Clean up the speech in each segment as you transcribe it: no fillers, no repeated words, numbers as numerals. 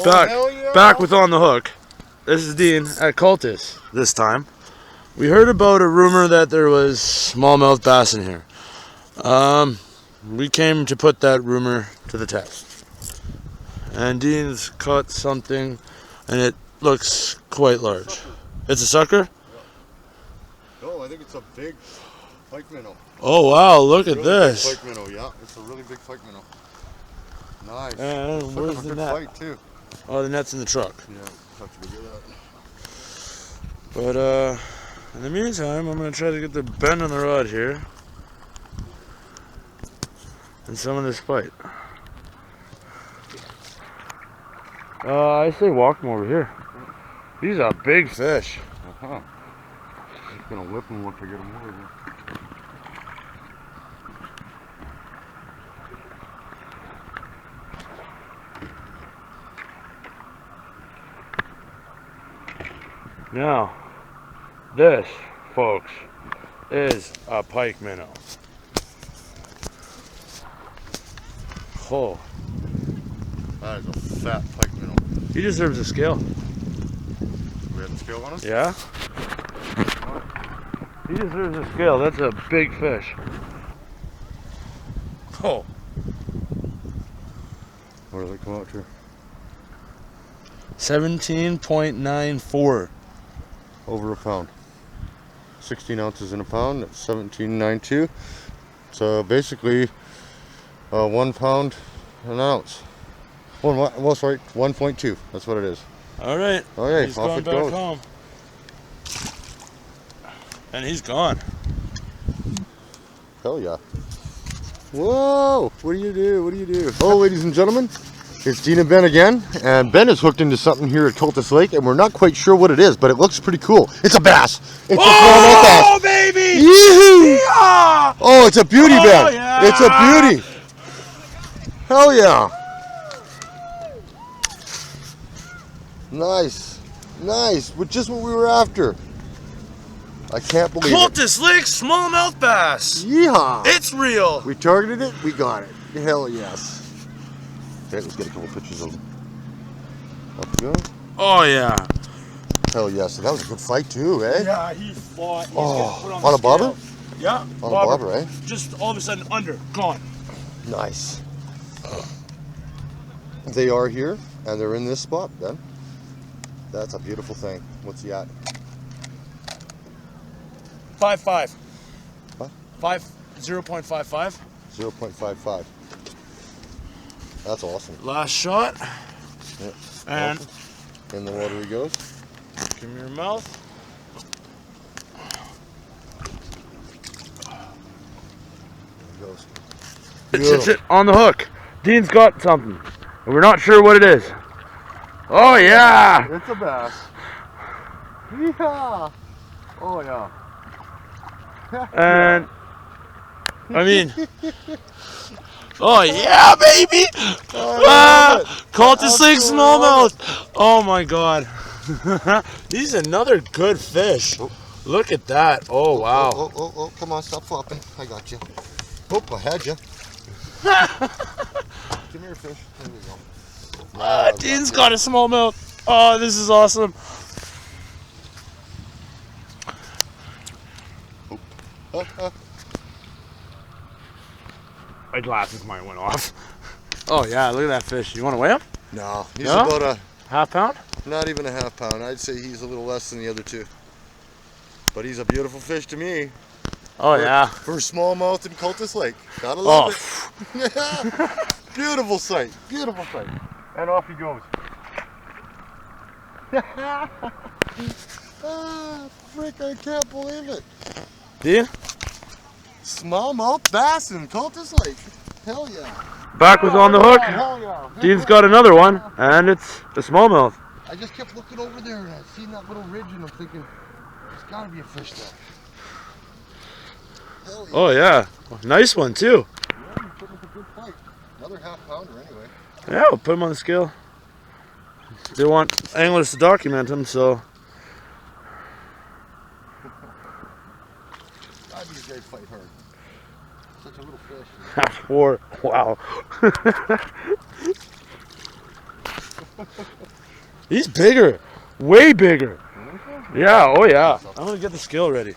Back with On the Hook. This is Dean at Cultus this time. We heard about a rumor that there was smallmouth bass in here. We came to put that rumor to the test. And Dean's caught something, and it looks quite large. It's a sucker? No, I think it's a big pike minnow. Oh wow, look at this. Pike minnow, yeah. It's a really big pike minnow. Nice. And where's the net? Fight too. Oh, the net's in the truck. Yeah, have to do that. But in the meantime, I'm gonna try to get the bend on the rod here and some of this bite. I say walk them over here. These are big fish. I'm just gonna whip them once I get them over here. Now, this, folks, is a pike minnow. Oh, that is a fat pike minnow. He deserves a scale. We have the scale on us? Yeah. He deserves a scale. That's a big fish. Oh. What does it come out to? 17.94. Over a pound. 16 ounces in a pound. That's 17.92. So basically, 1 pound an ounce. Well, sorry, 1.2. That's what it is. All right. Okay, he's off going it back goes. home. And he's gone. Hell yeah. Whoa! What do you do? What do you do? Oh, ladies and gentlemen, it's Dean and Ben again. And Ben is hooked into something here at Cultus Lake, and we're not quite sure what it is, but it looks pretty cool. It's a bass. It's a smallmouth bass. Oh, baby! Yee-hoo! Yeah! Oh, it's a beauty, Ben. Yeah! It's a beauty. Hell yeah. Nice. Nice. But just what we were after. I can't believe it. Cultus Lake smallmouth bass. Yeehaw. It's real. We targeted it. We got it. Hell yes. Okay, let's get a couple pictures of them. Up we go. Oh, yeah. Hell yes. That was a good fight too, eh? Yeah, he fought. He's Oh, put on a bobber? scale. Yeah. On a bobber, eh? Just all of a sudden under. Gone. Nice. They are here, and they're in this spot, then. That's a beautiful thing. What's he at? 5.5. What? 0.55. 0.55. That's awesome. Last shot. Yeah. And in the water he goes. give me your mouth. There he goes. It's on the hook. Dean's got something, and we're not sure what it is. Oh yeah! It's a bass. Yeah. Oh yeah. And I mean, oh yeah, baby! Cultus Lake smallmouth. Oh my god, he's another good fish. Oh. Look at that! Oh wow! Oh! Come on, stop flopping. I got you. Oh, I had you. Give me your fish. There we go. Dean's got a smallmouth. Oh, this is awesome. My glasses might went off. Oh yeah, look at that fish. You want to weigh him? No, he's No? about a, Half pound? not even a half pound. I'd say he's a little less than the other two. But he's a beautiful fish to me. Oh yeah. For smallmouth in Cultus Lake. Gotta love it. Oh, Beautiful sight. Beautiful sight. And off he goes. Ah, frick, I can't believe it. Dean? Smallmouth bass in Cultus Lake. Hell yeah. Back with On the Hook. Hell yeah. Dean's got another one, and it's the smallmouth. I just kept looking over there and I seen that little ridge and I'm thinking, there's gotta be a fish there. Hell yeah. Oh yeah, nice one too. Yeah, he's putting up a good fight. Another half pounder anyway. Yeah, we'll put him on the scale. They want anglers to document him, so. God, these guys fight hard. Such a little fish. Half 4. Wow. He's bigger. Way bigger. Yeah, oh yeah. I'm gonna get the scale ready.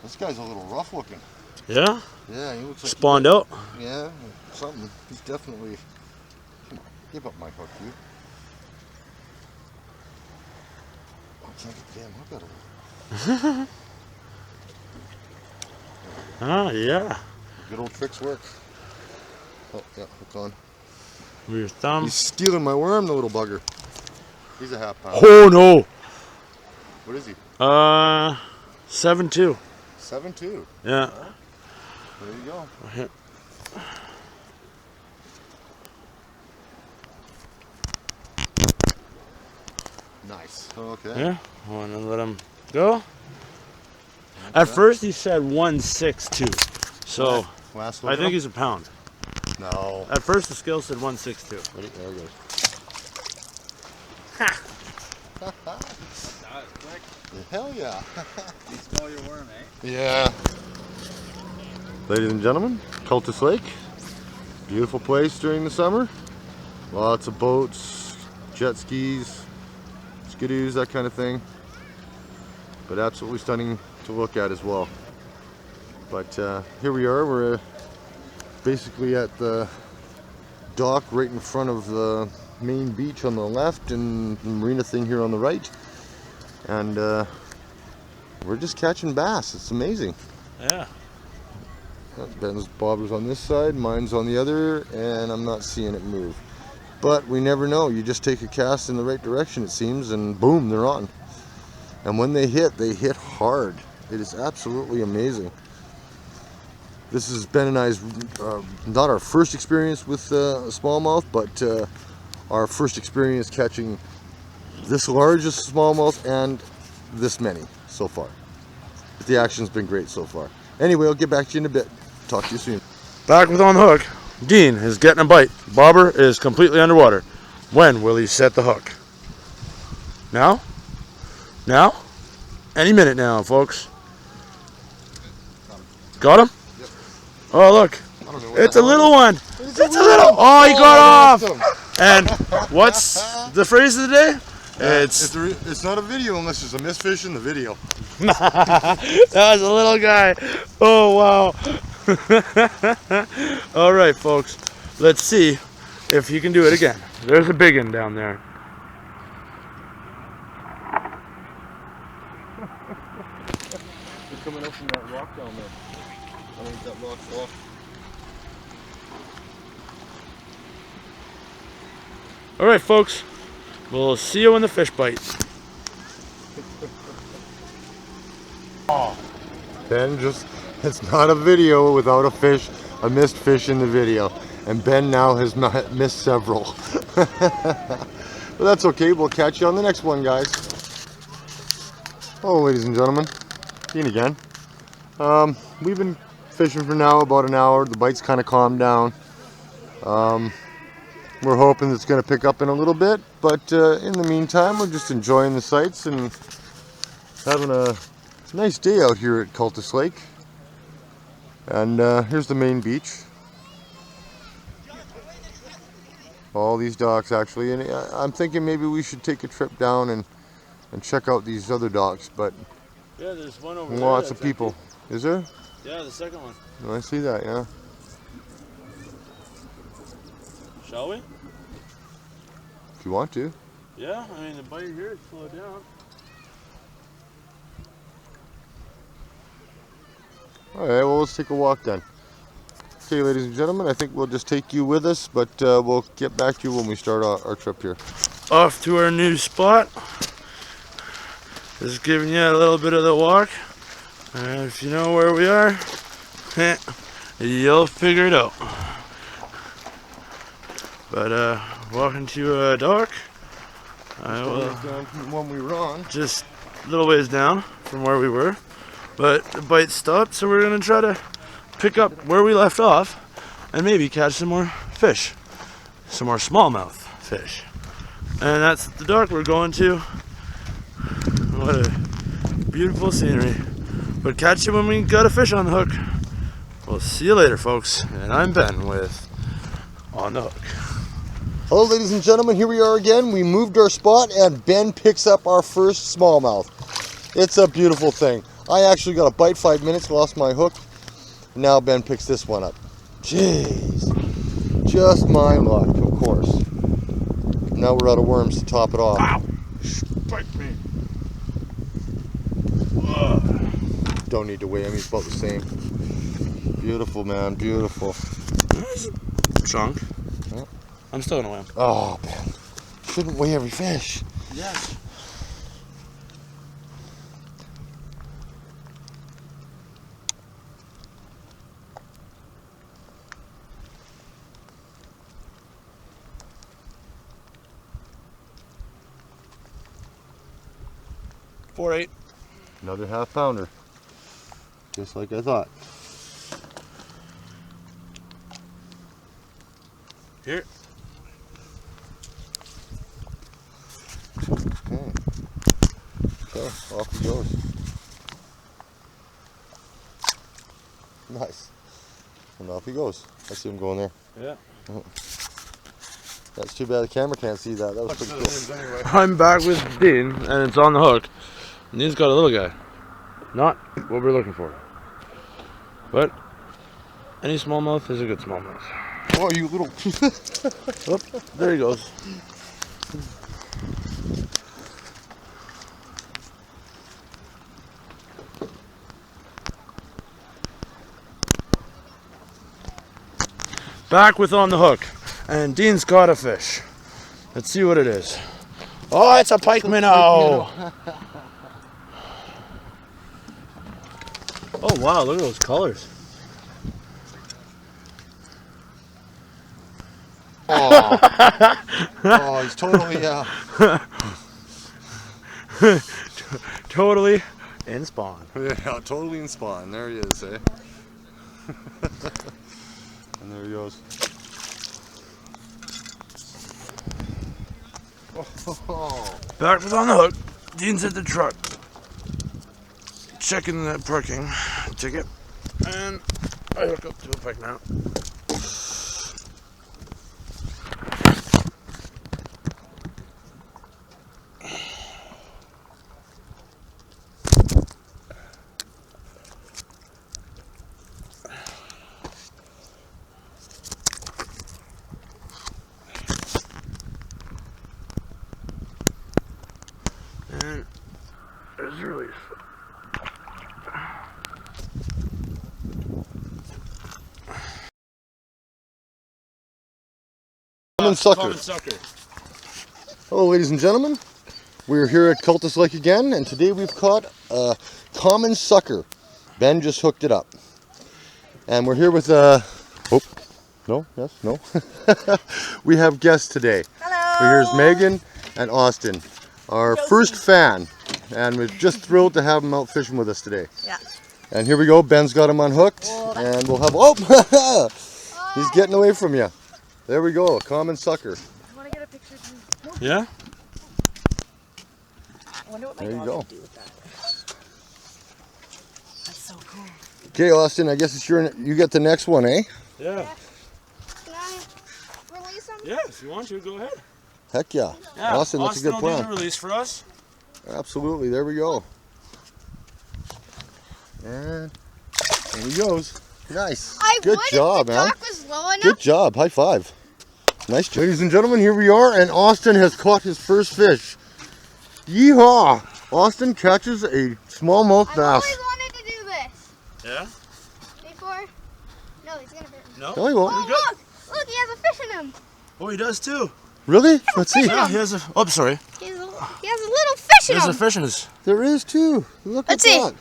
This guy's a little rough looking. Yeah? Yeah, he looks like Spawned out? Yeah, something. He's definitely. Come on, give up my hook, you. I can't get the damn hook out of him. Ah, yeah. Good old tricks work. Oh, yeah, hook on. With your thumb. He's stealing my worm, the little bugger. He's a half pound. Oh no! What is he? 7.2. 7.2. Yeah. There you go. Nice. Okay. Yeah. I want to let him go. At first he said 162. So Last I think he's a pound. No. At first the scale said 162. Ready? There he goes. Hell yeah. You smell your worm, eh? Yeah. Ladies and gentlemen, Cultus Lake. Beautiful place during the summer. Lots of boats, jet skis, skidoos, that kind of thing. But absolutely stunning to look at as well. But here we are. We're basically at the dock right in front of the main beach on the left and the marina thing here on the right. And we're just catching bass. It's amazing. Yeah. Ben's bobber's on this side, mine's on the other, and I'm not seeing it move. But we never know. You just take a cast in the right direction, it seems, and boom, they're on. And when they hit hard. It is absolutely amazing. This is Ben and I's not our first experience with smallmouth, but our first experience catching this largest smallmouth and this many so far. But the action's been great so far. Anyway, I'll get back to you in a bit. Talk to you soon. Back with On the Hook. Dean is getting a bite. Bobber is completely underwater. When will he set the hook? Now? Now? Any minute now, folks. Got him? Yep. Oh, look. It's a little one. It's a little. Oh, he got off. And what's the phrase of the day? It's not a video unless there's a misfish in the video. That was a little guy. Oh, wow. All right, folks. Let's see if he can do it again. There's a big one down there. They're coming up from that rock down there. I think that rock's off. All right, folks. We'll see you when the fish bite. Ben it's not a video without a fish, a missed fish in the video. And Ben now has missed several. But that's okay, we'll catch you on the next one, guys. Oh, ladies and gentlemen, Dean again. We've been fishing for now about an hour. The bite's kind of calmed down. We're hoping it's going to pick up in a little bit, but in the meantime, we're just enjoying the sights and having a nice day out here at Cultus Lake. And here's the main beach. All these docks, actually, and I'm thinking maybe we should take a trip down and check out these other docks, but Yeah, there's one over there. lots of people. Is there? Yeah, the second one. Oh, I see that, yeah. Shall we? If you want to. Yeah, I mean the bite here is slowed down. Alright, well, let's take a walk then. Okay, ladies and gentlemen, I think we'll just take you with us, but we'll get back to you when we start our trip here. Off to our new spot. Just giving you a little bit of the walk. If you know where we are, you'll figure it out. But walking to a dock. I will Down from the one we were on. just a little ways down from where we were. But the bite stopped, so we're gonna try to pick up where we left off and maybe catch some more fish. Some more smallmouth fish. And that's the dock we're going to. What a beautiful scenery. But catch you when we got a fish on the hook. We'll see you later, folks. And I'm Ben with On the Hook. Hello, ladies and gentlemen. Here we are again. We moved our spot, and Ben picks up our first smallmouth. It's a beautiful thing. I actually got a bite 5 minutes, lost my hook. Now Ben picks this one up. Jeez. Just my luck, of course. Now we're out of worms to top it off. Ow! Spiked me. Don't need to weigh him, he's about the same. Beautiful, man, beautiful. Chunk. Yeah. I'm still gonna weigh him. Oh, Ben. Shouldn't weigh every fish. Yes. .48. Another half pounder. Just like I thought. Here. Okay. So, off he goes. Nice. And off he goes. I see him going there. Yeah. That's too bad the camera can't see that. That was pretty cool. Anyway. I'm back with Dean, and it's on the hook. And he's got a little guy. Not what we're looking for. But any smallmouth is a good smallmouth. Oh, you little... Oop, there he goes. Back with On the Hook. And Dean's got a fish. Let's see what it is. Oh, it's a pikeminnow. Oh wow, look at those colors. Oh, he's totally, Totally in spawn. yeah, totally in spawn. There he is, eh? And there he goes. Oh. Back with On the Hook. Dean's at the truck. Checking the parking ticket. And I hook up to a pike now. And there's the release. Common sucker. Common sucker. Hello, ladies and gentlemen. We're here at Cultus Lake again, and today we've caught a common sucker. Ben just hooked it up. And we're here with we have guests today. Hello. Here's Megan and Austin, our first fan, and we're just thrilled to have them out fishing with us today. Yeah. And here we go. Ben's got him unhooked, and we'll have. He's getting away from you. There we go. A common sucker. I want to get a picture of you. Yeah? I wonder what my There you dog go. would do with that. That's so cool. Okay, Austin. I guess it's you get the next one, eh? Yeah. Can I release him? Yeah, if you want to, go ahead. Heck yeah. Yeah, Austin, that's a good will do plan. the release for us. Absolutely. There we go. And there he goes. Nice. Good job, man. Dock was low enough. Good job. High five. Nice job. Ladies and gentlemen, here we are, and Austin has caught his first fish. Yeehaw! Austin catches a smallmouth I've bass. always wanted to do this. Yeah? Before. No, he's gonna hurt me. No? Oh, he won't. Oh, look, he has a fish in him. Oh, he does too. Really? Let's see. Yeah, he has a. Oh, sorry. He has a little fish in There's him. a fish in his. There is too. Look Let's at see. that.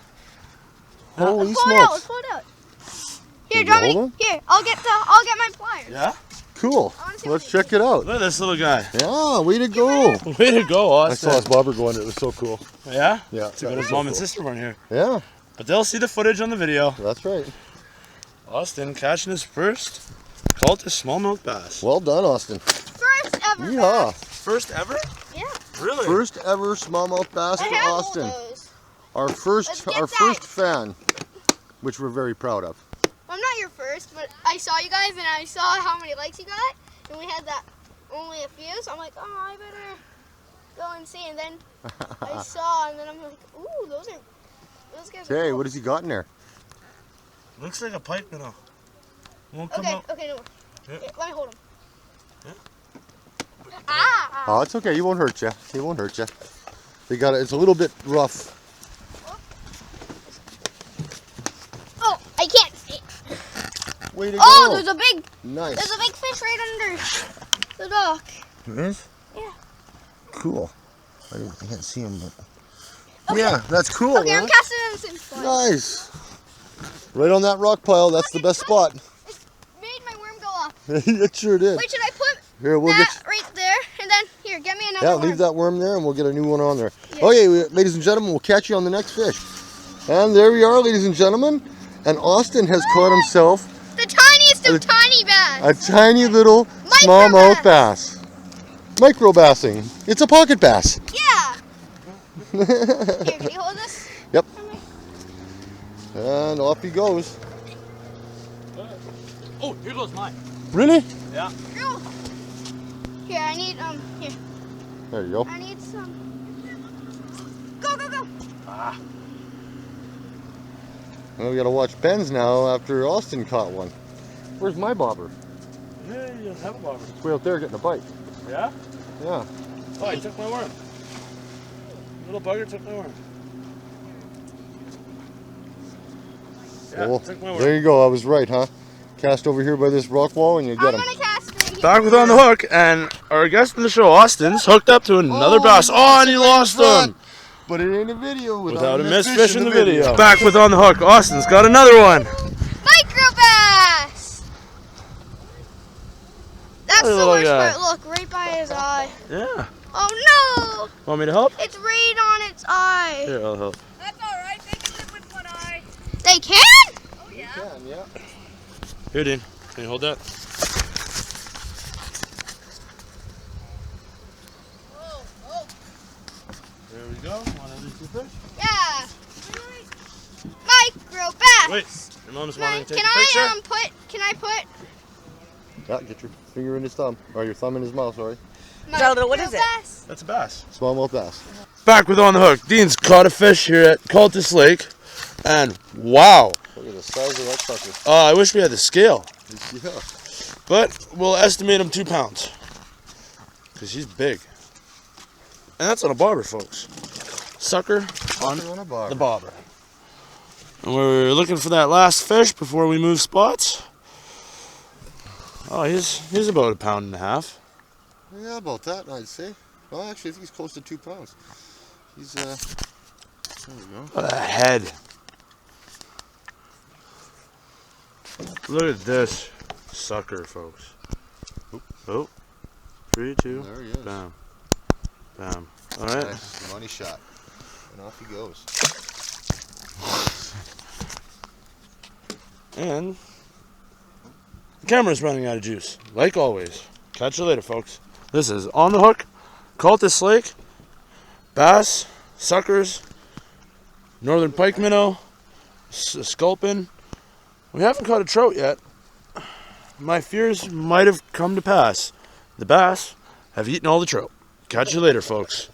Holy Let's pull it out. smokes. Let's pull it out. Here, Can you draw me. hold him? Here, I'll get my pliers. Yeah? Cool. I wanna see Let's what he check it out. Look at this little guy. Yeah, way to go. Way to go, I saw Austin. his bobber go under. It was so cool. Yeah? Yeah. Too that bad was his so mom and cool. sister weren't here. Yeah, But they'll see the footage on the video. that's right. Austin catching his first Cultus smallmouth bass. Well done, Austin. First ever. Yeehaw. bass. first ever? Yeah. Really? First ever smallmouth bass I for have all Austin. those. Our Let's first get first fan, which we're very proud of. Well, I'm not your first, but I saw you guys and I saw how many likes you got, and we had that only a few, so I'm like, oh, I better go and see. And then I saw, and then I'm like, ooh, those guys are Okay, cool. what has he got in there? Looks like a pikeminnow. Won't come Okay, out. okay, no more. Yeah. Here, let me hold him. Yeah. Ah! Oh, it's okay. He won't hurt you. He won't hurt you. They got it. It's a little bit rough. Oh, I can't see. Way to Oh, go. there's a big Nice. fish right under the dock. There is? Yeah. Cool. I can't see him, but Okay. yeah, that's cool. Okay, I'm man. casting in the same spot. Nice. Right on that rock pile. That's the best spot. It made my worm go off. It sure did. Wait, should I put Here, we'll that get. right there? And then, here, get me another Yeah, worm. leave that worm there, and we'll get a new one on there. Yeah. Okay, ladies and gentlemen, we'll catch you on the next fish. And there we are, ladies and gentlemen. And Austin has caught himself The tiniest of tiny bass. a tiny little smallmouth bass. Micro bassing. It's a pocket bass. Yeah. Here, can you hold this? Yep. And off he goes. Oh, here goes mine. Really? Yeah. Go. Here, I need, here. There you go. I need some. Go, go, go. Well, we gotta watch Ben's now after Austin caught one. Where's my bobber? Yeah, you have a bobber. It's way out there getting a bite. Yeah? Yeah. Oh, he took my worm. Little bugger took my worm. Yeah, Well, took my worm. there you go. I was right, huh? Cast over here by this rock wall and you I'm get him. gonna cast it. Back with On the Hook, and our guest in the show, Austin's hooked up to another bass. Oh, and he lost him. But it ain't a video Without a missed fish in the video. Back with On the Hook, Austin's got another one. Micro bass. That's Hey, the little worst guy. part. Look, right by his eye. Yeah. Oh no! Want me to help? It's right on its eye. Here, I'll help. That's all right. They can live with one eye. They can? Oh, yeah. Yeah. Here, Dean. Can you hold that? Oh, oh. There we go. One of these two fish. Yeah. Micro bass. Wait, your mom's Can I, wanting to take can a picture? can I put Yeah, get your finger in his thumb. Or your thumb in his mouth, sorry. Zelda, what is it? bass? That's a bass. Smallmouth bass. Back with On the Hook. Dean's caught a fish here at Cultus Lake, and wow. Look at the size of that sucker. I wish we had the scale, Yeah. but we'll estimate him 2 pounds, because he's big. And that's on a bobber, folks. Sucker on On a bar. the bobber. And we're looking for that last fish before we move spots. Oh, he's about 1.5 pounds. Yeah, about that, I'd say. Well, actually, I think he's close to 2 pounds. He's, there we go. Look at that head. Look at this sucker, folks. Oh, 3, 2, There he is. bam, bam. All right. Nice money shot. And off he goes. And the camera's running out of juice, like always. Catch you later, folks. This is On the Hook, Cultus Lake, bass, suckers, northern pikeminnow, sculpin. We haven't caught a trout yet. My fears might have come to pass. The bass have eaten all the trout. Catch you later, folks.